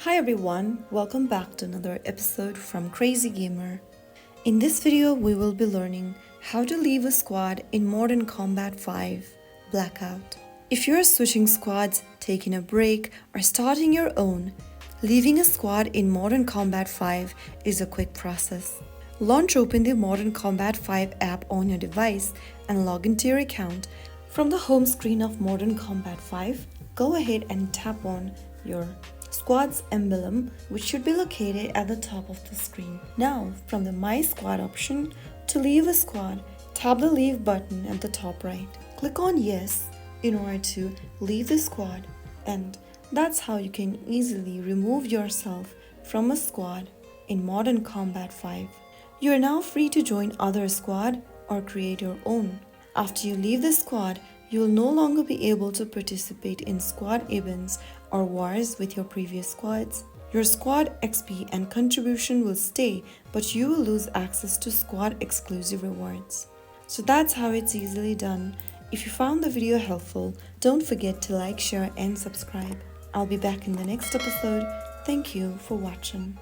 Hi everyone, welcome back to another episode from Crazy Gamer. In this video, we will be learning how to leave a squad in Modern Combat 5 Blackout. If you're switching squads, taking a break, or starting your own, leaving a squad in Modern Combat 5 is a quick process. Launch open the Modern Combat 5 app on your device and log into your account. From the home screen of Modern Combat 5, go ahead and tap on your squad's emblem, which should be located at the top of the screen. Now, from the My Squad option, to leave a squad, tap the Leave button at the top right. Click on Yes in order to leave the squad, and that's how you can easily remove yourself from a squad in Modern Combat 5. You are now free to join other squad or create your own. After you leave the squad, you will no longer be able to participate in squad events or wars with your previous squads. Your squad XP and contribution will stay, but you will lose access to squad exclusive rewards. So that's how it's easily done. If you found the video helpful, don't forget to like, share and subscribe. I'll be back in the next episode. Thank you for watching.